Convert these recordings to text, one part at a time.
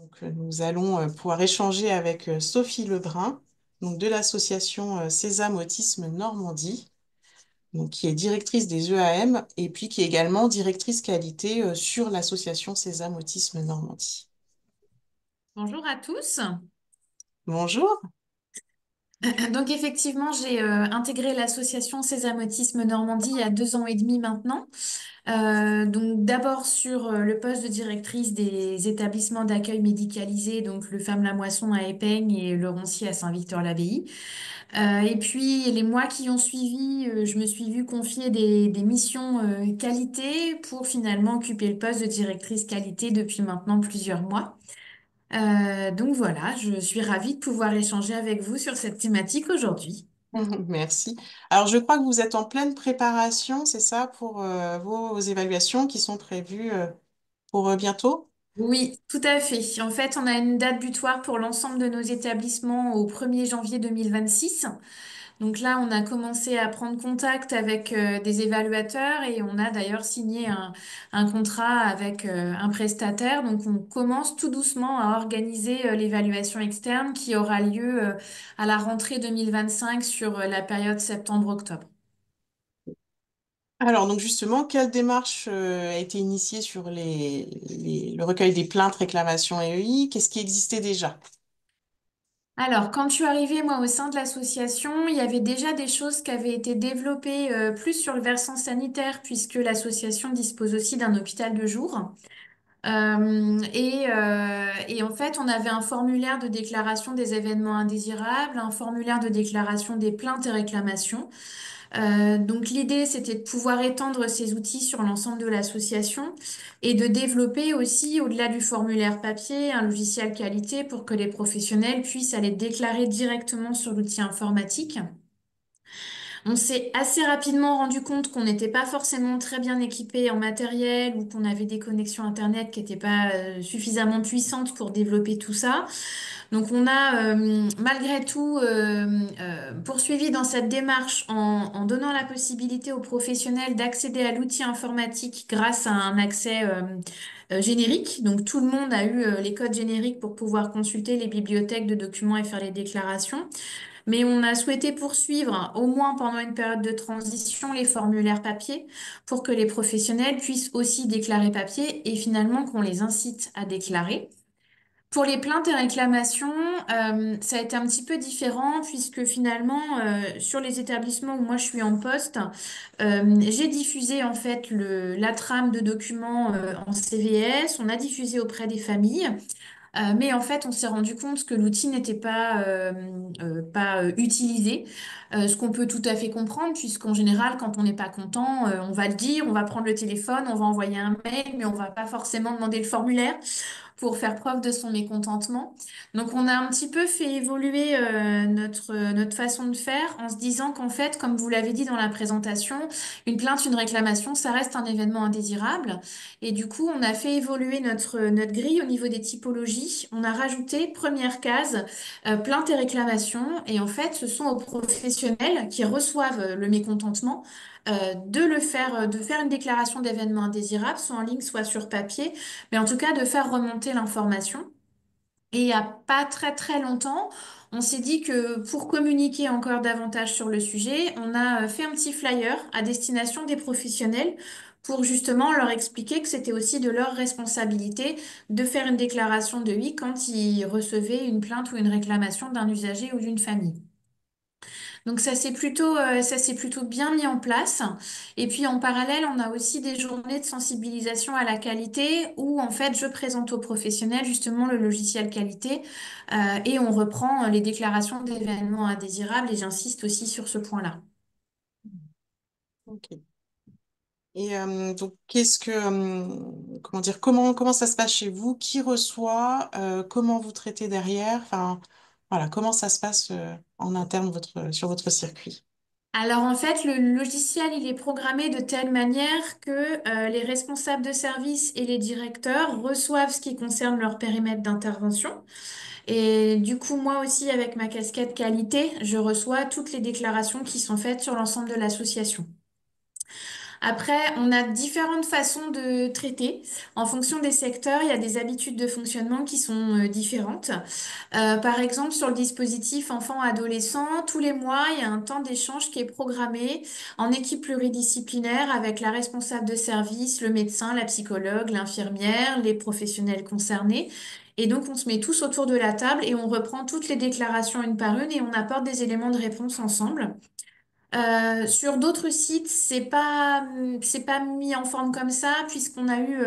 Donc, nous allons pouvoir échanger avec Sophie Lebrun, donc de l'association Sésame Autisme Normandie, donc qui est directrice des EAM et puis qui est également directrice qualité sur l'association Sésame Autisme Normandie. Bonjour à tous. Bonjour. Donc effectivement, j'ai intégré l'association Sésame Autisme Normandie il y a 2 ans et demi maintenant. Donc d'abord sur le poste de directrice des établissements d'accueil médicalisés, donc le Femme-la-Moisson à Épaigne et le Roncier à Saint-Victor-l'Abbaye. Et puis les mois qui ont suivi, je me suis vue confier des missions qualité pour finalement occuper le poste de directrice qualité depuis maintenant plusieurs mois. Donc voilà, je suis ravie de pouvoir échanger avec vous sur cette thématique aujourd'hui. Merci. Alors, je crois que vous êtes en pleine préparation, c'est ça, pour vos évaluations qui sont prévues pour bientôt? Oui, tout à fait. En fait, on a une date butoir pour l'ensemble de nos établissements au 1er janvier 2026. Donc là, on a commencé à prendre contact avec des évaluateurs et on a d'ailleurs signé un contrat avec un prestataire. Donc on commence tout doucement à organiser l'évaluation externe qui aura lieu à la rentrée 2025 sur la période septembre-octobre. Alors, donc justement, quelle démarche a été initiée sur le recueil des plaintes, réclamations et EI? Qu'est-ce qui existait déjà? Alors, quand je suis arrivée, moi, au sein de l'association, il y avait déjà des choses qui avaient été développées plus sur le versant sanitaire, puisque l'association dispose aussi d'un hôpital de jour. Et en fait, on avait un formulaire de déclaration des événements indésirables, un formulaire de déclaration des plaintes et réclamations. Donc l'idée, c'était de pouvoir étendre ces outils sur l'ensemble de l'association et de développer aussi, au-delà du formulaire papier, un logiciel qualité pour que les professionnels puissent aller déclarer directement sur l'outil informatique. On s'est assez rapidement rendu compte qu'on n'était pas forcément très bien équipé en matériel ou qu'on avait des connexions Internet qui n'étaient pas suffisamment puissantes pour développer tout ça. Donc on a malgré tout poursuivi dans cette démarche en donnant la possibilité aux professionnels d'accéder à l'outil informatique grâce à un accès générique. Donc tout le monde a eu les codes génériques pour pouvoir consulter les bibliothèques de documents et faire les déclarations. Mais on a souhaité poursuivre, au moins pendant une période de transition, les formulaires papier pour que les professionnels puissent aussi déclarer papier et finalement qu'on les incite à déclarer. Pour les plaintes et réclamations, ça a été un petit peu différent puisque finalement, sur les établissements où moi je suis en poste, j'ai diffusé en fait la trame de documents en CVS, on a diffusé auprès des familles. Mais en fait, on s'est rendu compte que l'outil n'était pas utilisé, ce qu'on peut tout à fait comprendre, puisqu'en général, quand on n'est pas content, on va le dire, on va prendre le téléphone, on va envoyer un mail, mais on va pas forcément demander le formulaire pour faire preuve de son mécontentement. Donc on a un petit peu fait évoluer notre façon de faire en se disant qu'en fait, comme vous l'avez dit dans la présentation, une plainte, une réclamation, ça reste un événement indésirable. Et du coup, on a fait évoluer notre grille au niveau des typologies. On a rajouté, première case, plainte et réclamation. Et en fait, ce sont aux professionnels qui reçoivent le mécontentement de faire une déclaration d'événement indésirable, soit en ligne, soit sur papier, mais en tout cas de faire remonter l'information. Et il n'y a pas très très longtemps, on s'est dit que pour communiquer encore davantage sur le sujet, on a fait un petit flyer à destination des professionnels pour justement leur expliquer que c'était aussi de leur responsabilité de faire une déclaration de oui quand ils recevaient une plainte ou une réclamation d'un usager ou d'une famille. Donc ça s'est plutôt bien mis en place. Et puis en parallèle, on a aussi des journées de sensibilisation à la qualité où en fait je présente aux professionnels justement le logiciel qualité et on reprend les déclarations d'événements indésirables et j'insiste aussi sur ce point-là. Ok. Et donc, comment dire, comment ça se passe chez vous? Qui reçoit? Comment vous traitez derrière? Enfin, voilà, comment ça se passe en interne sur votre circuit? Alors en fait, le logiciel, il est programmé de telle manière que les responsables de service et les directeurs reçoivent ce qui concerne leur périmètre d'intervention. Et du coup, moi aussi, avec ma casquette qualité, je reçois toutes les déclarations qui sont faites sur l'ensemble de l'association. Après, on a différentes façons de traiter. En fonction des secteurs, il y a des habitudes de fonctionnement qui sont différentes. Par exemple, sur le dispositif enfant-adolescent, tous les mois, il y a un temps d'échange qui est programmé en équipe pluridisciplinaire avec la responsable de service, le médecin, la psychologue, l'infirmière, les professionnels concernés. Et donc, on se met tous autour de la table et on reprend toutes les déclarations une par une et on apporte des éléments de réponse ensemble. Sur d'autres sites, c'est pas mis en forme comme ça, puisqu'on a eu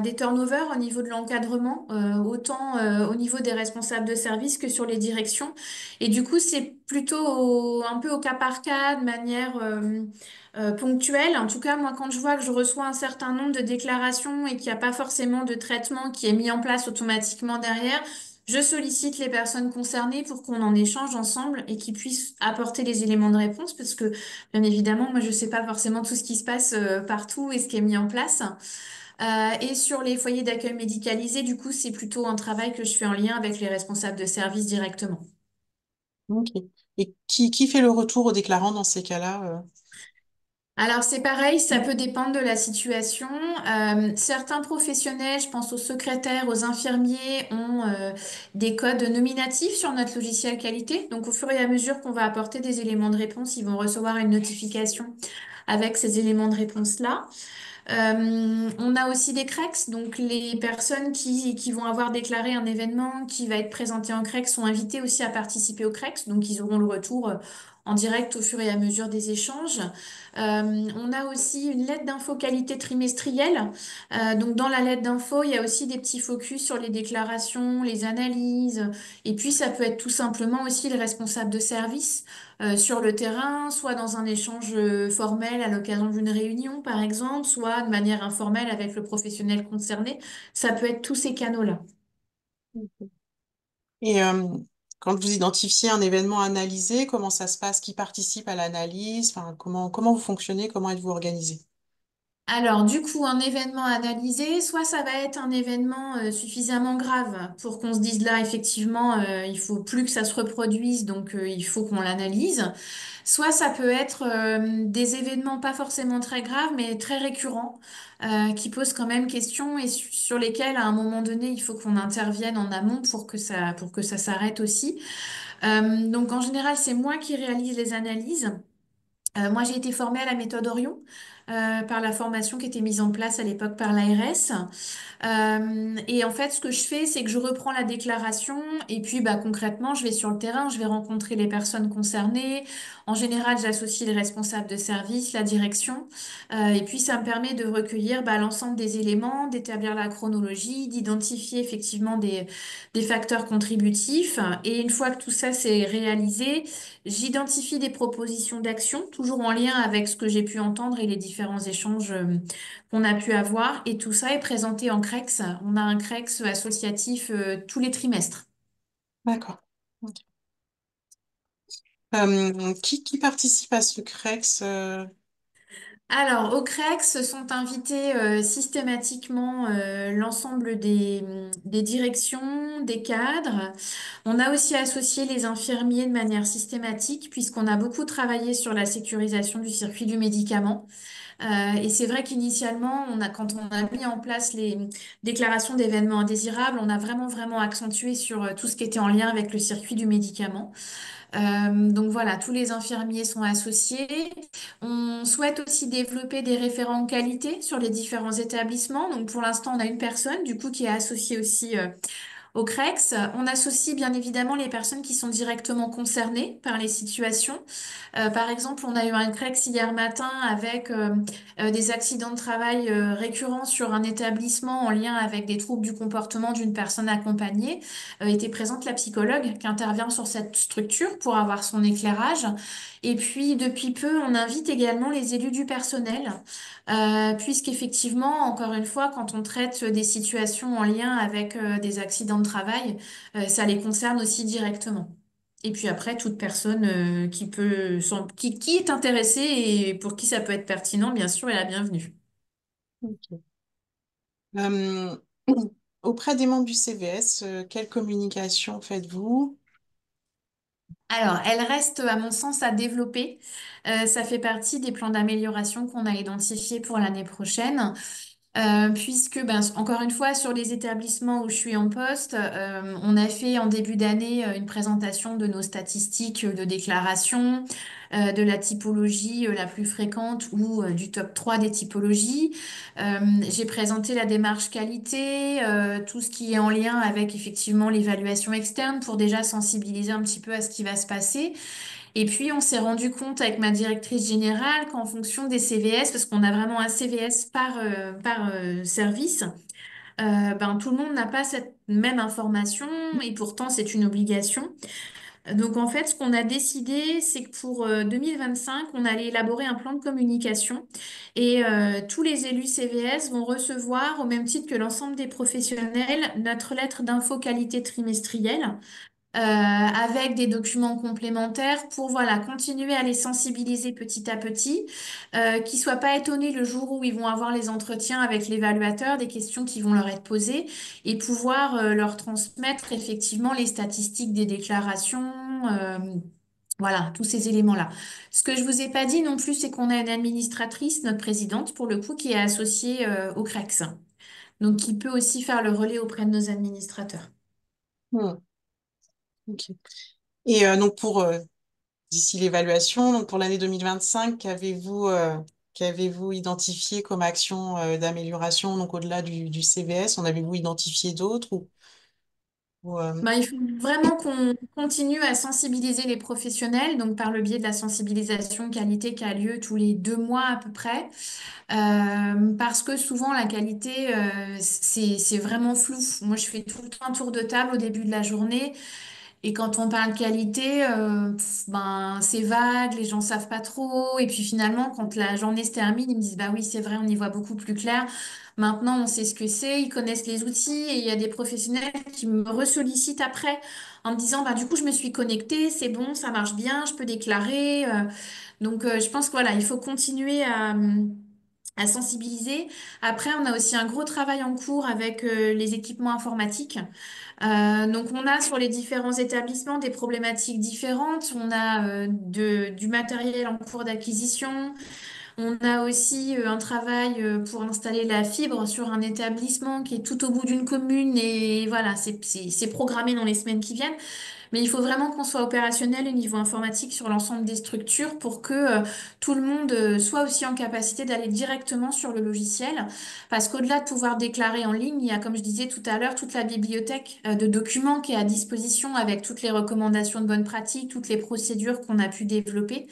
des turnovers au niveau de l'encadrement, autant au niveau des responsables de service que sur les directions. Et du coup, c'est plutôt un peu au cas par cas, de manière ponctuelle. En tout cas, moi, quand je vois que je reçois un certain nombre de déclarations et qu'il n'y a pas forcément de traitement qui est mis en place automatiquement derrière, je sollicite les personnes concernées pour qu'on en échange ensemble et qu'ils puissent apporter les éléments de réponse parce que, bien évidemment, moi, je ne sais pas forcément tout ce qui se passe partout et ce qui est mis en place. Et sur les foyers d'accueil médicalisés, du coup, c'est plutôt un travail que je fais en lien avec les responsables de service directement. Ok. Et qui fait le retour aux déclarants dans ces cas-là? Alors c'est pareil, ça peut dépendre de la situation. Certains professionnels, je pense aux secrétaires, aux infirmiers, ont des codes nominatifs sur notre logiciel qualité. Donc au fur et à mesure qu'on va apporter des éléments de réponse, ils vont recevoir une notification avec ces éléments de réponse-là. On a aussi des CREX, donc les personnes qui vont avoir déclaré un événement qui va être présenté en CREX sont invitées aussi à participer au CREX, donc ils auront le retour en direct au fur et à mesure des échanges. On a aussi une lettre d'info qualité trimestrielle. Donc dans la lettre d'info, il y a aussi des petits focus sur les déclarations, les analyses, et puis ça peut être tout simplement aussi le responsable de service sur le terrain, soit dans un échange formel à l'occasion d'une réunion, par exemple, soit de manière informelle avec le professionnel concerné. Ça peut être tous ces canaux-là. Et quand vous identifiez un événement analysé, comment ça se passe? Qui participe à l'analyse? Enfin, comment vous fonctionnez? Comment êtes-vous organisé? Alors, du coup, un événement analysé, soit ça va être un événement suffisamment grave pour qu'on se dise là, effectivement, il faut plus que ça se reproduise, donc il faut qu'on l'analyse. Soit ça peut être des événements pas forcément très graves, mais très récurrents, qui posent quand même question et sur lesquels, à un moment donné, il faut qu'on intervienne en amont pour que ça s'arrête aussi. Donc, en général, c'est moi qui réalise les analyses. Moi, j'ai été formée à la méthode Orion par la formation qui était mise en place à l'époque par l'ARS. Et en fait, ce que je fais, c'est que je reprends la déclaration et puis bah, concrètement, je vais sur le terrain, je vais rencontrer les personnes concernées. En général, j'associe les responsables de service, la direction. Et puis, ça me permet de recueillir bah, l'ensemble des éléments, d'établir la chronologie, d'identifier effectivement des facteurs contributifs. Et une fois que tout ça c'est réalisé, j'identifie des propositions d'action, toujours en lien avec ce que j'ai pu entendre et les différents échanges qu'on a pu avoir. Et tout ça est présenté en CREX. On a un CREX associatif tous les trimestres. D'accord. Ok. Qui participe à ce CREX? Alors, au CREX sont invités systématiquement l'ensemble des directions, des cadres. On a aussi associé les infirmiers de manière systématique, puisqu'on a beaucoup travaillé sur la sécurisation du circuit du médicament. Et c'est vrai qu'initialement, quand on a mis en place les déclarations d'événements indésirables, on a vraiment, vraiment accentué sur tout ce qui était en lien avec le circuit du médicament. Donc voilà, tous les infirmiers sont associés. On souhaite aussi développer des référents qualité sur les différents établissements. Donc pour l'instant, on a une personne du coup qui est associée aussi au CREX. On associe bien évidemment les personnes qui sont directement concernées par les situations. Par exemple, on a eu un CREX hier matin avec des accidents de travail récurrents sur un établissement en lien avec des troubles du comportement d'une personne accompagnée. Était présente la psychologue qui intervient sur cette structure pour avoir son éclairage. Et puis, depuis peu, on invite également les élus du personnel, puisqu'effectivement, encore une fois, quand on traite des situations en lien avec des accidents de travail, ça les concerne aussi directement. Et puis après, toute personne qui est intéressée et pour qui ça peut être pertinent, bien sûr, est la bienvenue. Ok. Euh, Auprès des membres du CVS, quelle communication faites-vous? Alors, elle reste, à mon sens, à développer. Ça fait partie des plans d'amélioration qu'on a identifiés pour l'année prochaine. Puisque, ben, encore une fois, sur les établissements où je suis en poste, on a fait en début d'année une présentation de nos statistiques de déclaration, de la typologie la plus fréquente ou du top 3 des typologies. J'ai présenté la démarche qualité, tout ce qui est en lien avec effectivement l'évaluation externe pour déjà sensibiliser un petit peu à ce qui va se passer. Et puis, on s'est rendu compte avec ma directrice générale qu'en fonction des CVS, parce qu'on a vraiment un CVS par service, ben, tout le monde n'a pas cette même information et pourtant c'est une obligation. Donc en fait, ce qu'on a décidé, c'est que pour 2025, on allait élaborer un plan de communication et tous les élus CVS vont recevoir, au même titre que l'ensemble des professionnels, notre lettre d'info qualité trimestrielle avec des documents complémentaires pour voilà, continuer à les sensibiliser petit à petit, qu'ils soient pas étonnés le jour où ils vont avoir les entretiens avec l'évaluateur, des questions qui vont leur être posées, et pouvoir leur transmettre effectivement les statistiques des déclarations. Voilà, tous ces éléments-là. Ce que je vous ai pas dit non plus, c'est qu'on a une administratrice, notre présidente, pour le coup, qui est associée au CREX, donc qui peut aussi faire le relais auprès de nos administrateurs. Hmm, ok. Et donc pour d'ici l'évaluation, donc pour l'année 2025, qu'avez-vous identifié comme action d'amélioration donc au-delà du CVS? En avez-vous identifié d'autres ou, Ben, il faut vraiment qu'on continue à sensibiliser les professionnels, donc par le biais de la sensibilisation qualité qui a lieu tous les 2 mois à peu près. Parce que souvent la qualité, c'est vraiment flou. Moi, je fais tout le temps un tour de table au début de la journée. Et quand on parle qualité, ben, c'est vague, les gens savent pas trop. Et puis finalement, quand la journée se termine, ils me disent, bah oui, c'est vrai, on y voit beaucoup plus clair. Maintenant, on sait ce que c'est, ils connaissent les outils et il y a des professionnels qui me ressollicitent après en me disant, bah du coup, je me suis connectée, c'est bon, ça marche bien, je peux déclarer. Donc, je pense que voilà, il faut continuer à sensibiliser. Après, on a aussi un gros travail en cours avec les équipements informatiques. Donc, on a sur les différents établissements des problématiques différentes. On a du matériel en cours d'acquisition. On a aussi un travail pour installer la fibre sur un établissement qui est tout au bout d'une commune. Et voilà, c'est programmé dans les semaines qui viennent. Mais il faut vraiment qu'on soit opérationnel au niveau informatique sur l'ensemble des structures pour que tout le monde soit aussi en capacité d'aller directement sur le logiciel. Parce qu'au-delà de pouvoir déclarer en ligne, il y a, comme je disais tout à l'heure, toute la bibliothèque de documents qui est à disposition avec toutes les recommandations de bonne pratique, toutes les procédures qu'on a pu développer.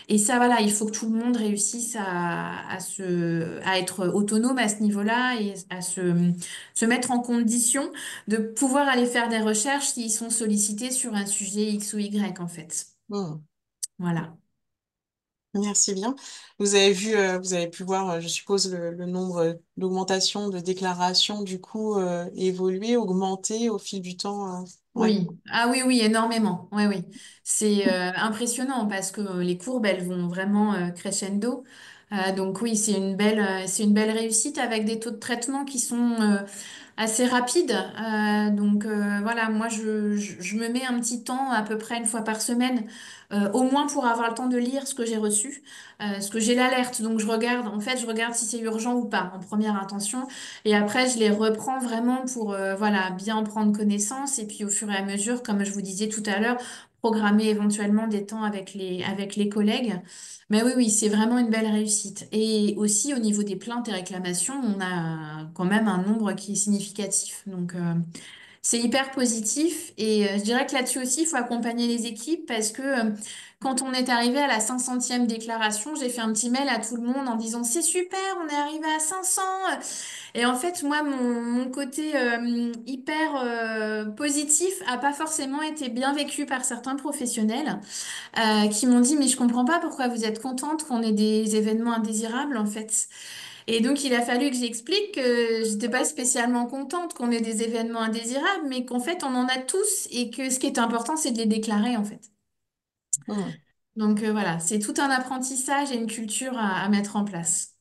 Et ça, voilà, il faut que tout le monde réussisse à être autonome à ce niveau-là et à se mettre en condition de pouvoir aller faire des recherches s'ils sont sollicités sur un sujet X ou Y, en fait. hmm. Voilà. Merci bien. Vous avez pu voir, je suppose, le nombre d'augmentation de déclarations du coup évoluer, augmenter au fil du temps. Ouais. Oui, ah oui, oui, énormément. Oui, oui. C'est impressionnant parce que les courbes, elles vont vraiment crescendo. Donc oui, c'est une belle réussite avec des taux de traitement qui sont assez rapides. Donc voilà, moi, je me mets un petit temps, à peu près une fois par semaine, au moins pour avoir le temps de lire ce que j'ai reçu, ce que j'ai l'alerte. Donc je regarde, en fait, je regarde si c'est urgent ou pas en première intention. Et après, je les reprends vraiment pour voilà, bien en prendre connaissance. Et puis au fur et à mesure, comme je vous disais tout à l'heure, programmer éventuellement des temps avec les collègues. Mais oui, oui, c'est vraiment une belle réussite. Et aussi au niveau des plaintes et réclamations, on a quand même un nombre qui est significatif. Donc c'est hyper positif. Et je dirais que là-dessus aussi, il faut accompagner les équipes parce que quand on est arrivé à la 500e déclaration, j'ai fait un petit mail à tout le monde en disant c'est super, on est arrivé à 500. Et en fait, moi, mon côté hyper positif a pas forcément été bien vécu par certains professionnels qui m'ont dit, mais je comprends pas pourquoi vous êtes contente qu'on ait des événements indésirables, en fait. Et donc, il a fallu que j'explique que j'étais pas spécialement contente qu'on ait des événements indésirables, mais qu'en fait, on en a tous et que ce qui est important, c'est de les déclarer, en fait. Hmm. Donc, voilà, c'est tout un apprentissage et une culture à mettre en place.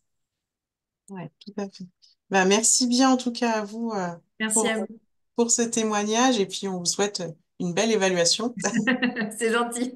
Ouais, tout à fait. Bah, merci bien en tout cas à vous Merci pour, à vous. pour ce témoignage et puis on vous souhaite une belle évaluation. C'est gentil.